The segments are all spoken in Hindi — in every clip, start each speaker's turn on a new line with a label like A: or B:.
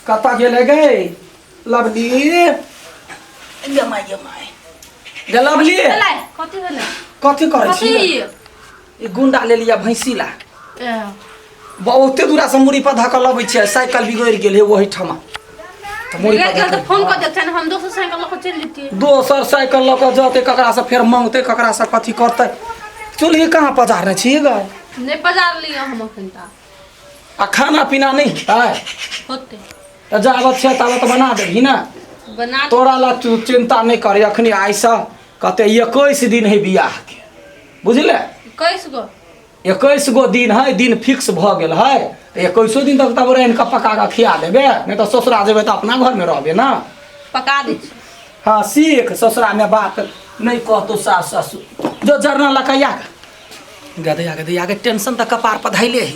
A: कता गेले गए लवली गे लवली कथी करे छी ई गुंडा ले लिया भैंसी ला बहुते दूरा से मुड़ी पर धकल लबै छै साइकिल बिगड़ गेल है वही ठमा
B: फोन कर देते हम दोसर साइकिल लेके चल जेतिए
A: दोसर साइकिल लेके जते ककरा से फिर मांगते ककरा से कथी करते चलिए कहाँ पजारने छी गे
B: नहीं पजार लिया हम अखनता
A: आ खाना पीना नहीं है
B: होते
A: तो जावत छै तावत बना देबही ना
B: बना
A: तोरा ला तू चिंता नहीं करे अखनी आइसा कहते 21 दिन है बियाह के बुझले 21 गो दिन है दिन फिक्स भ गेल है तो 21 दिन तक तब रैन के पका के खिया देबे नहीं तो ससुरा जेबे तो अपना घर में रहबे ना
B: पका दे
A: हाँ सीख ससुरा में बात नहीं कहतो सास ससुर जो जरना लकैया गदे टेंशन तो कपार पर धैले है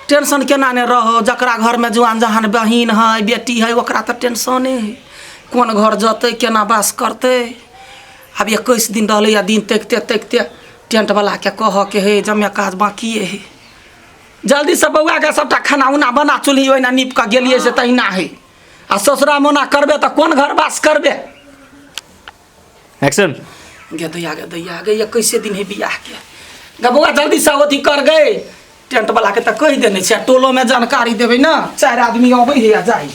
A: टेंशन केना ने रहो जकरा घर में जवान जहान बहिन है बेटी है ओकरा तो टेंशने है कौन घर जते केना बास करते अब 21 दिन रहले या दिन तकते टेंट वाला के कह के है जमे काज बाकी है जल्दी से बउआ के सबटा खाना उना बना चुली ओइना नीप के गेलिए से तहिना है आ ससुरा मोना करबे तो कौन घर बास करबे
C: एक्शन
A: गे दैया 21 दिन है बियाह के गे बउआ जल्दी से अथी कर गए टेंट वाला के तो कह देने छै टोलो में जानकारी देबे ना 4 आदमी अबै है आ जाई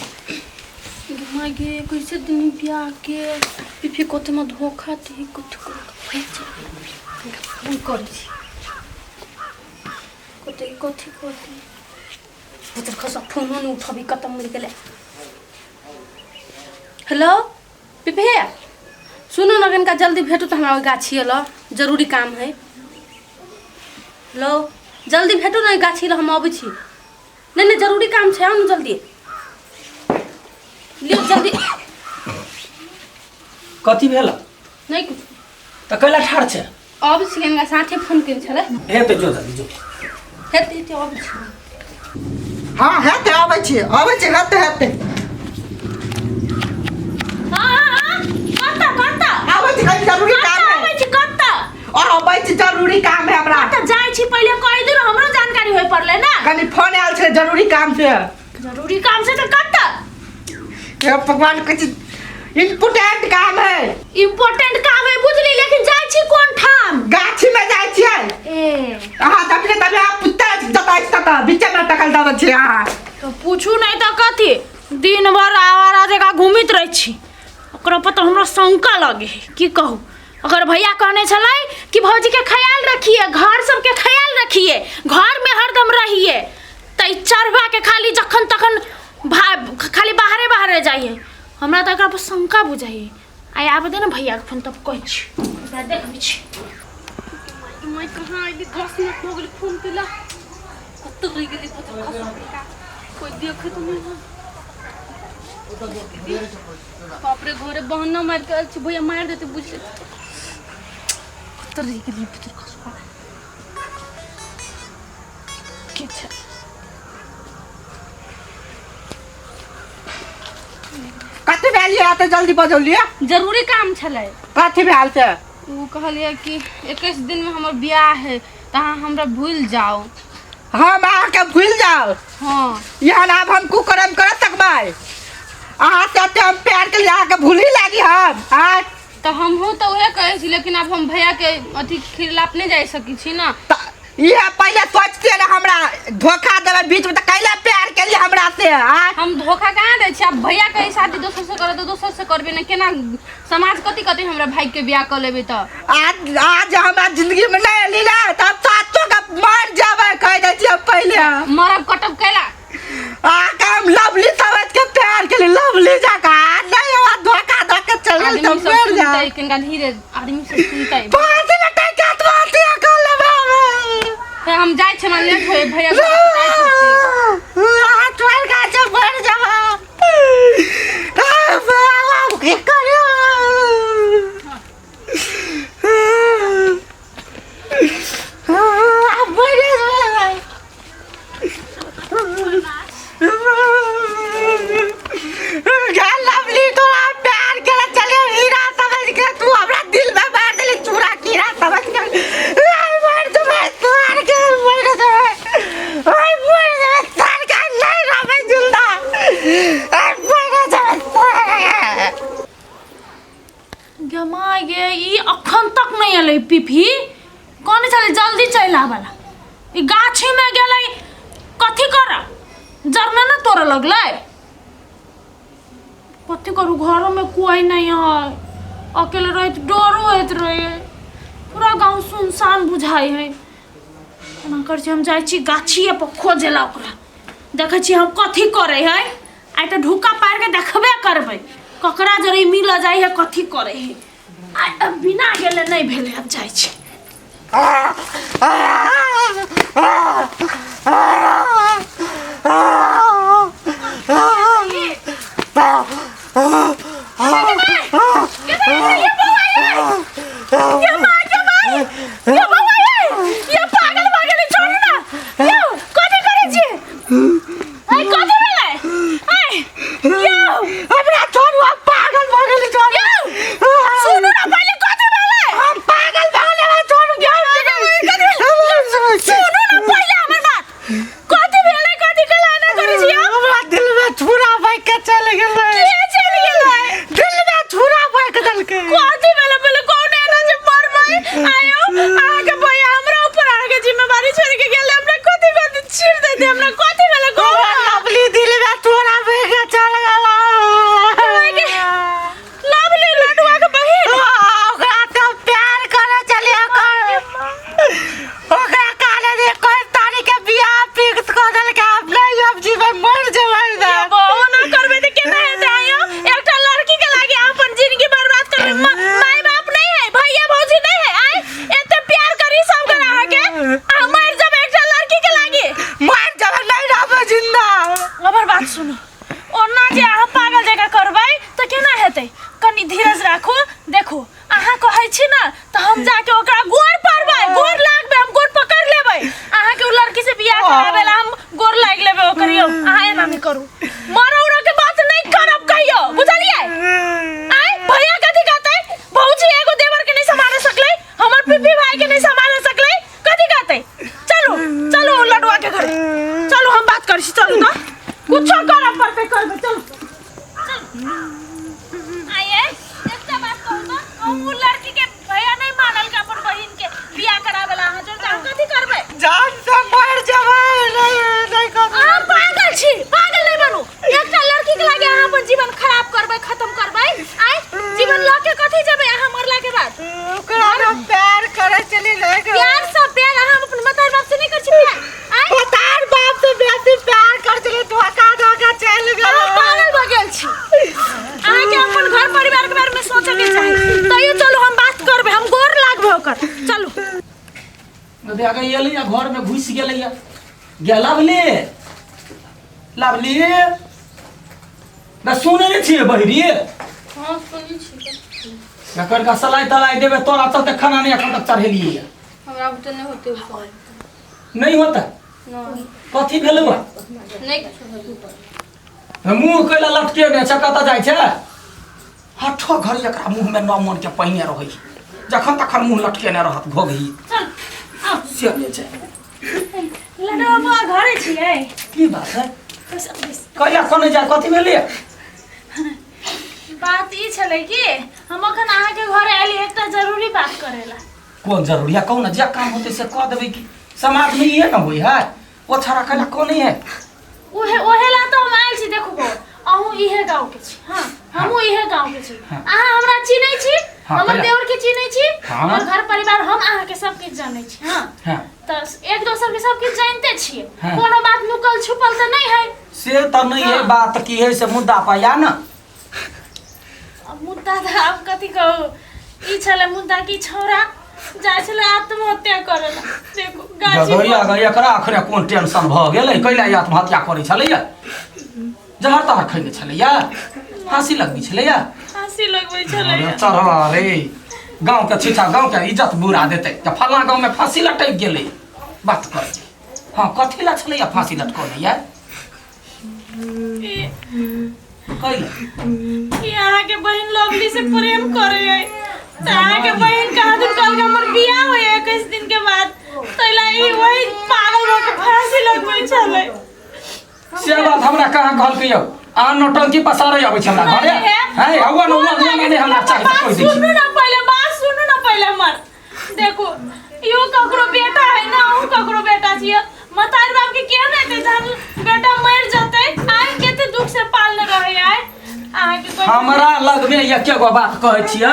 B: मागे कैसे दिन बियाह के पिफी कोते में धोखा दी कुछ फोन करी कोते कोथी पुत्र खसा फोन न उठबी खत्म मिल गेले हेलो पिफे सुनो ना कनका जल्दी भेटू तो हमरा गाछी ल जरूरी काम है हेलो जल्दी भेटू ना गाछी ल हम आबै छी नहीं जरूरी काम छै आउ न जल्दी लियो जल्दी
A: कथी भेल
B: नहीं कुछ
A: तो कैला ठाड़ छै
B: अब सिलेंगा साथे फोन केन छले
A: हे तो जो जल्दी जो
B: हेते अब छी
D: हां हेते आबै छी हेते
B: हां कत्ता
D: आबै छी कहीं जरूरी काम है
B: आबै छी कत्ता
D: और आबै छी जरूरी काम है हमरा
B: कत्ता जाय छी पहले कहि दे हमरो जानकारी होय पड़ले ना
D: कनी फोन आयल छै जरूरी काम से
B: तो कत्ता
D: हे भगवान कुछ इम्पोर्टेंट काम है
B: बुझली लेकिन जाय छी कोन ठाम
D: गाछी में जाय छी
B: ए
D: हां तबे आप पुत्ता जताई तक बीच में टकल दब छी हां
B: तो पूछू नहीं तो कथी दिन भर आवारा जगह घूमित रह छी ओकरा पर तो हमरा शंका लगे है की कहूं अगर भैया कहने चले कि भौजी के ख्याल रखिए घर सब के ख्याल रखिए घर में हरदम रहिए त चरवा के खाली जखन तखन खाली बाहरे जाइए हमरा त एकरा पर शंका बुझाइए आइ आबे दे ना भैया के फोन तब कह छी देखबी छी मैं कहां आइली 10 मिनट हो गेल फोन केला कत रह गेली पता कोई देखे तो नहीं बाप रे घरे बहन मार के छी भैया मार देते बुझ कत रह गेली पुत्र खसवा के छ
D: कते भेलिए आते जल्दी बजौलिए
B: जरूरी काम छले
D: कते भेल से
B: वो कहलिए कि 21 दिन में हमर ब्याह है तहां हमरा भूल जाओ
D: हम आके भूल जाओ
B: हां
D: यहाँ अब हम कुकरम कर सकबै अहाँ से हम प्यार के लिए आके भूली लागी हम आज
B: तो हम हो तो वह कहे छी लेकिन अब हम भैया के अथी खिलाफ नहीं जा सकी छी ना
D: ये पहले सोचते ना हमरा धोखा देवे बीच में तो कैला प्यार के लिए हमरा से
B: हम धोखा कहां दे छी अब भैया के शादी दोसर से करे तो दोसर से करबे ना केना समाज कथि हमरा भाई के ब्याह कर लेबे तो
D: आज हमरा जिंदगी में नहीं लीला तब साचो का मर जावे कह दे छी पहले
B: मरब कटब कैला
D: काम लवली समझ के प्यार के लिए लवली जका नहीं हुआ धोखा धोखा चल तो मर जा
B: कनका धीरे आदमी सब सुनता है
D: पास में कह के तो आती कर ले
B: फिर हम जाय छ लेट होए भैया
D: हां ट्वेल का जब मर जावा बाबा के करियो अब बड़े लवली तो प्यार के चले हीरा समझ के तू हमरा दिल
B: गेलै पिपी कौन चले जल्दी चल आवाला ई गाछी में गेलै कथी कर जरना ना तोड़ लगलै कथी करू घरों में कोई नहीं है अकेले रहे डरो होत रहे पूरा गांव सुनसान बुझाई है ना कर हम जाय छी गाछिए पर खोजेला ओकरा देखे छी हम कथी करे है आइ तो ढुका पार के देखबे करबै ककरा जरे मिल जाय है कथी करे है आ बिना गेले नहीं भेले हम जाय छी
A: घर में घुस गया लाभली लाभली ना सुने नहीं छिए बहिरी
B: हां सुनी छी
A: नकर का सलाई तलाई देबे तोरा चलते खाना नहीं एखन तक चढ़ेलिए
B: हमरा बुते नहीं होते
A: नहीं होता
B: नहीं
A: कथी भेलुआ
B: नहीं
A: मुंह कैला लटके ने चकता जाय छै हठो घर एकरा मुंह में न मन के पहिने रहै जखन तखन मुंह लटके ने रहत घोघी
B: चल
A: आ से ले छै
B: लडवा घरे छियै
A: की बात है कहिया कोने जा कथी भेलिए
B: बात ई छले कि हम अखन आहा के घरे आइली एकटा जरूरी बात करेला
A: कौन जरूरी है कौन जे काम होते से कह देबै कि समाज में ये न होई है ओ छरा कला कोन है
B: ओहेला तो हम आइल छी देखो गो अहू इहे गांव के छी हां हमहू इहे गांव के छी आहा हमरा चिन्है छी हमर देवर के चिन्है छी और घर परिवार हम आहा के सब के जानै छी हां त एक दोसर के सब के जानते छियै कोनो बात लुकल छुपल त नहीं है
A: से त नहीं है बात की है से मुद्दा पाया न
B: मुद्दा त अब कथि कहू ई छले मुद्दा की छोरा जाय छले आत्महत्या करेला देखो
A: गगरिया गया करा अखने कोन टेंशन भ गेलै कैला आत्महत्या करै छलैया जहर तहर खैने छलैया फांसी लगबै छलैया
B: फांसी लगबै छलैया
A: चढ़ रे गांव के छिछा गांव के इज्जत बुरा देतै त फलना गांव में फांसी लटक गेलै बात कर हां कथि ला छलैया फांसी लटकौलैया कैला
B: यहाँ के बहन लवली से प्रेम करे है यहाँ के बहन कहा दिन कल के हमर बियाह होय 21 दिन के बाद तैला ई वही पागल हो के फांसी लगबै छले
A: से बात हमरा कहां कहल के यौ आ नौटंकी पसारे आबै छै हमरा घरे हैं हवा न हुआ मैंने हमरा चाहे कोई देखी
B: सुनु ना पहले बात सुनु ना पहले हमर देखो यो ककरो बेटा है ना, हम ककरो बेटा छिए। मतार बाप के के नहीं ते जब बेटा मर जते आइ केते दुख से पालने रहे आइ आ के कोई
A: हमरा लग में ये के गो बात कहै छियै,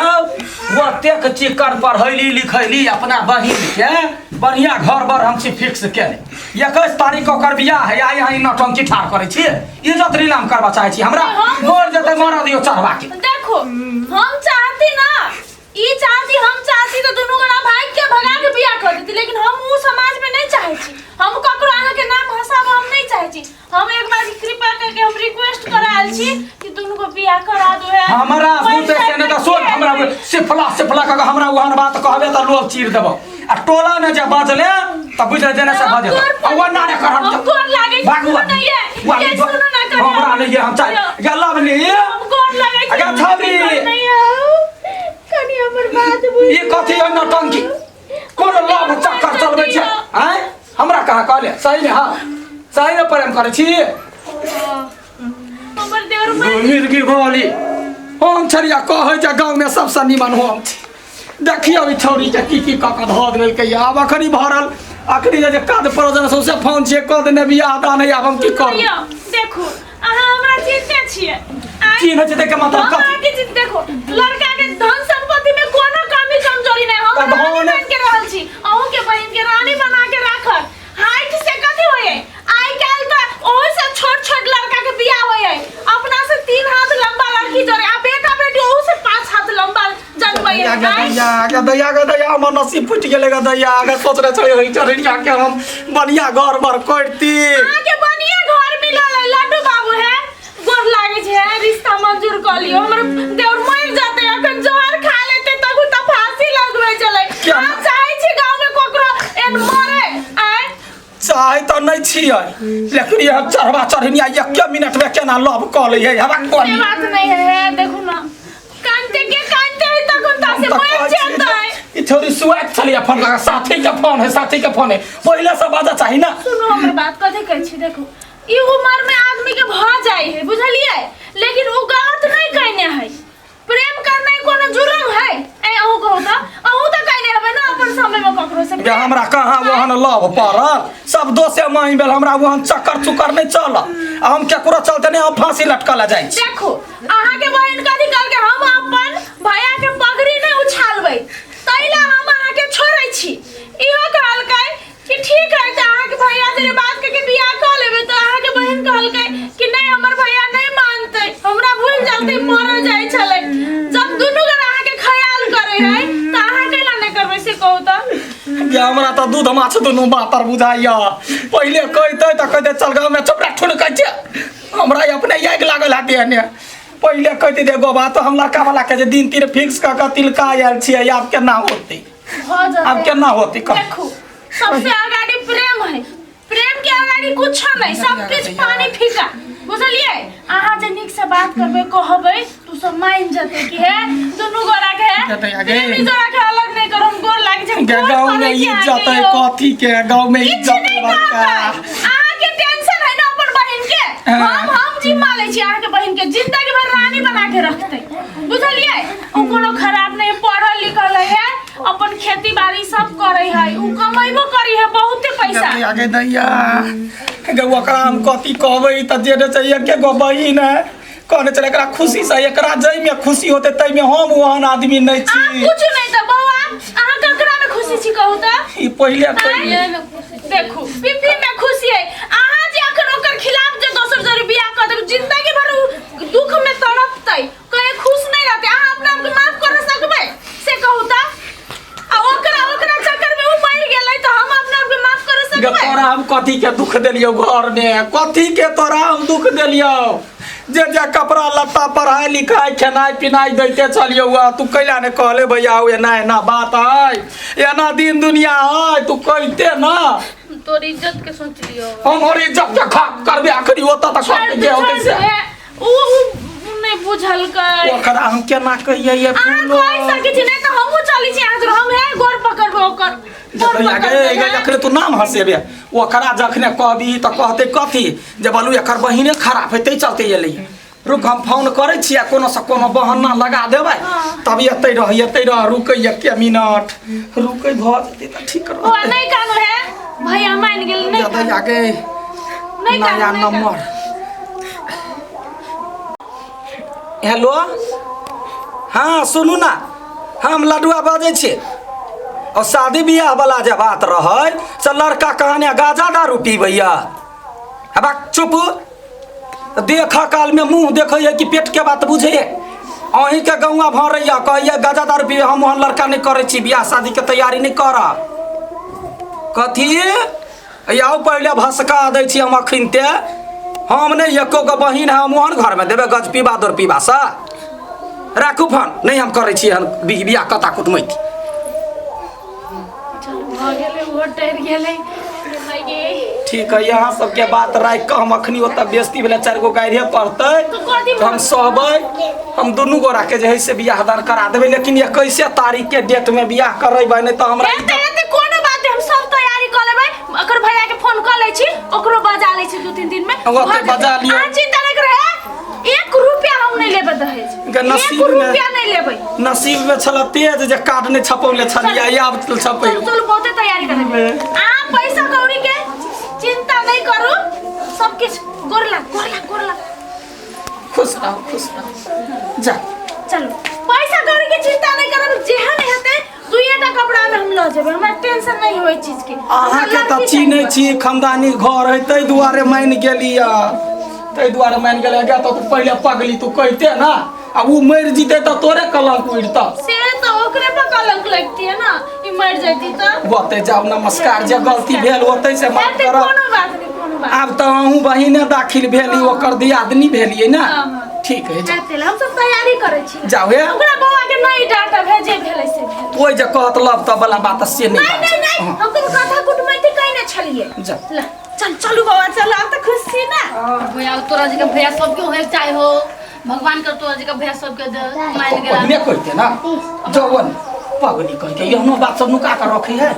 A: ओतेक चिक्कर पढ़ैली लिखैली अपना बहिन के बढ़िया घर बर हम छी फिक्स केले। 21 तारीख को कर बियाह है, आई यहाँ नौटंकी ठाड़ करे छी, इज्जत नीलाम करबा चाहे छी। हमरा मोर जते मार दियो चढ़वा के।
B: देखो हम चाहती ना, ई चाहती, हम चाहती तो दोनों गोड़ा भाई के भगा के बियाह कर देती, लेकिन हम उ समाज में नहीं चाहे छी। हम ककरो आहा के नाम हंसाब हम नहीं चाहे छी। हम एक बार कृपा करके हम रिक्वेस्ट कराल छी कि दोनों को बियाह करा दो है।
A: हमरा मुते से न त सोच हमरा सिफला का हमरा वहां बात कहबे त लोग चीर देबो। आ टोला ने जे बाजले त बुझे जेने से बाजे अब ना रे कर हम
B: कौन लागे नहीं है, ये सुनो ना कर
A: हमरा नहीं हम चाहे गल्ला बनी
B: हम कौन लागे
A: अगर छबी
B: नहीं कनी हमर बात बुझ
A: ई कथि है नौटंकी कोन लाभ चक्कर चलबै छै हैं? हमरा कहा कहले सही में? हां सही में प्रेम करे छी
B: हमर देवर में
A: मिर्गी गोली हम छरिया कहै जे गांव में सबसे निमन हम छी। देखियो ई छौरी के की क क ध देल के आब अखनी भरल अखनी जे काद प्रयोजन सबसे फोन छे क देने बियाह दा नहीं आब हम की करू।
B: देखो अहाँ हमरा चिन्हते छियै,
A: चिन्ह छै के मतलब
B: कथि के चिन्ह? देखो लड़का के धन संपत्ति में कोनो कमी कमजोरी नहीं, हम रानी बन के रहल छी, अहू के बहन के रानी बना के राखब। हाइट से कथि होय? आई काल का ओहि से छोट लड़का के बियाह होय, अपना से 3 हाथ लंबा लड़की जोरे, आ बेटा बेटी ओहि से 5 हाथ लंबा जन्मय है।
A: दया हमर नसीब फुट गेले ग दया। अगर सोच रहे छै होई चढ़िया के हम बढ़िया घर बर करती।
B: आके बढ़िया घर मिलल है, लड्डू बाबू है, गोर लागे छै, रिश्ता मंजूर कर लियो। हमर देवर मर जाते, अखन जहर खा लेते तखन त फांसी लगबै चले। हम चाहे छी गांव में कोकरो एन मरे आइ
A: चाहे तो नहीं छियै, लेकिन ये चढ़वा चढ़निया 1 मिनट में केना लव क ले है हवा कोनी
B: बात नहीं है। देखो ना कांते है तखन त से मर जाते।
A: ई छोरी सुआत चली फोन लगा, साथी के फोन है, साथी के फोन है, पहले से बाजा चाहिए ना।
B: सुनो हमर बात कथि कहै छी, देखो ई उम्र में आदमी के भ जाय है, बुझलिए, लेकिन वो गलत नहीं कहने है। प्रेम करना कोनो जुर्म है? ए अहू कहू त कहने हबे ना अपन समय में ककरो से।
A: या हमरा कहां वहन लव पड़ल, सब दोसे माई बेल हमरा वहन चक्कर चुकर नहीं चल। हम केकरो चलते नहीं हम फांसी लटकला जाय छी।
B: देखो अहाँ के बहन कथि कहल के हम अपन भैया के पगड़ी नहीं उछालबै, तैला हम अहाँ के छोड़ै छी। इहो कहल कि ठीक है त अहाँ के भैया तेरे बात के बियाह क लेबे, तो अहाँ के बहन कहल कि नहीं हमर भैया नहीं मानते, हमरा भूल जल्दी मर जाय छले। जब दुनु के अहाँ के ख्याल करे है त अहाँ केला नहीं करबै से कहू त?
A: या हमरा तो दूध माछ दुनु बातर बुझाइया। पहले कहते त कहते चल गांव में चपड़ा ठुनकै छै, हमरा अपने याद लागल हाथे ने। पहले कहते दे गो बात हम लड़का वाला के जे दिन तीर फिक्स क क तिलका आयल छियै, आब केना होतै? अब केना होतै?
B: देखो सबसे आगाड़ी प्रेम है, प्रेम के आगाड़ी कुछ नहीं, सब कुछ पानी फीका, बुझलिए? अहाँ जे निक से बात करबे कहबे तू सब मान जते कि है दोनों गोरा के है, प्रेमी जोड़ा के अलग नहीं करो। हम गोर लाग जे
A: गांव में इज्जत है कथी के? गांव में इज्जत है बड़का।
B: अहाँ के टेंशन है ना अपन बहन के, हम जिम्मा ले छी अहाँ के बहन के, जिंदगी भर रानी बना के रखते, बुझलिए? ओ कोनो खराब नहीं, पढ़ल लिखल है, अपन खेती बाड़ी सब करे है, उ कमाइबो करी है बहुते पैसा।
A: आगे दैया गे ओकरा हम कथी कहबै त जे चाहिए के गो बहिन है कहने चले एकरा खुशी से, एकरा जई में खुशी होते तई में हम वहन आदमी नहीं छी।
B: कुछ नहीं त बौआ अहाँ ककरा में खुशी छी कहू त?
A: ई पहले
B: देखो पिपी में खुशी है। अहाँ जे अखन ओकर खिलाफ जे दोसर जरी बियाह क देब, जिंदगी भर दुख में तड़पतै, कहे खुश नहीं रहते। अहाँ अपना आप के माफ कर सकबै से कहू त? आ ओकरा चक्कर में उ मर गेलै त हम अपना आप के माफ कर सकबै?
A: तोरा हम कथी के दुख देलियो घर में? कथी के तोरा हम दुख देलियो? जे कपड़ा लत्ता पढ़ाई लिखाई खेनाई पिनाई देते चलियो हुआ, तू कैला ने कहले भैया एना बात है, एना दिन दुनिया है, तू कहते ना।
B: तोर इज्जत के सोच लियो,
A: हमर इज्जत के खा करबे आखरी होता त सब के होते से
B: उ नहीं बुझल के
A: ओकरा हम केना कहिए ये
B: फूलो आ कोई सके छी नहीं त हमहु चली छी, आदर हम है गोर पकड़बो ओकर
A: जखने तू नाम हंसेबे ओकरा जखने कहबी त कहते कथी जे बोलू एकर बहिने खराब हेतै चलते एलै रुक हम फोन करे छियै कोनो से कोनो बहाना लगा देबै तब एते रह रुकै 1 मिनट रुकै भ जेतै त ठीक
B: ओ
A: रहतै
B: नहीं कानो है भैया मान गेल नहीं
A: ज्यादा
B: कानो
A: आगे
B: नहीं
A: नया
B: कानो
A: नंबर हेलो हाँ सुनू ना हम लडुआ बाजै छियै और शादी बियाह वाला जे बात रहै से लड़का कहने गाजा दारू पीबैया अब चुप देख काल में मुंह देखैया कि पेट के बात बुझैया अहीं के गौवा भरैया कहैया गाजा दारू पीबे हम ओहन लड़का नहीं करे छी बियाह शादी के तैयारी नहीं करब कथी आओ पहले भसका दै छी हम अखिनते हम नहीं एको गो बहिन है हम ओहन घर में देवे गज पीबा दौड़ पीबा सा राखू फोन नहीं हम करे छी बियाह कता कुटमैती
B: चलो भ गेलै वो डर गेलै
A: ठीक है यहाँ सबके बात राख के हम अखनी ओतऽ बेइज्जती भेले 4 गो गाड़िए पड़तै तो हम सहबै हम दुनू गोरा के जे है से बियाह दान करा देबै लेकिन 21 तारीख के डेट में बियाह करैबै नहीं तो हमरा
B: एते कोनो बात हम सब तैयारी कर लेबै ओकर भैया के फोन कर लै छी ओकरो बजा लै छी 2-3 दिन में
A: ओते बजा लियो
B: आ चिंता नहीं करे 1 रुपया हम नहीं लेबै दहेज 1 रुपया नहीं लेबै
A: नसीब में छल तेज जे कार्ड नहीं छपौले छलिए आब छपै
B: चलो बहुते तैयारी कर लेबै आ पैसा कौड़ी के चिंता नहीं करू सब कुछ करला
A: खुश रहो जा
B: चलो पैसा कौड़ी के चिंता नहीं करब जेहन हेतै 2 कपड़ा में हम ल जेबै हमरा टेंशन नहीं होय चीज के
A: अहाँ के त चिन्है छी खानदानी घर है तै दुआरे मान गेलिया तै दुआरे मान गेलिया गे तो पहले पगली तू कहते ना अब वो मर जीते तो तोरे कलंक उड़ता
B: से तो ओकरे पर कलंक लगती है ना ई मर जाती तो
A: बोते जाओ नमस्कार जे गलती भेल होतै से माफ
B: एते
A: करब
B: कोनो बात नहीं कोनो बात
A: अब तो अहूँ बहिने दाखिल भेली ओकर दियादनी भेलिए ना ठीक है जा
B: एते हम सब तैयारी करै छी
A: जाओ हे
B: ओकरा बौआ के नहीं डाटा भेजे भेलै से भेल
A: कोई जे कहत लब त वाला बात से नहीं
B: नहीं हम तो कथा कुटमैती कहने छलिए
A: जा
B: ला चलू बाबा चल आप तो खुश छी ना
C: भैया तोरा जी के भैया सबके होए चाहे हो भगवान कर तोरा जी के भैया सबके मान गेला
A: पहले कहते ना जवन पगली कह के यहनो बात सब नुका के रखी है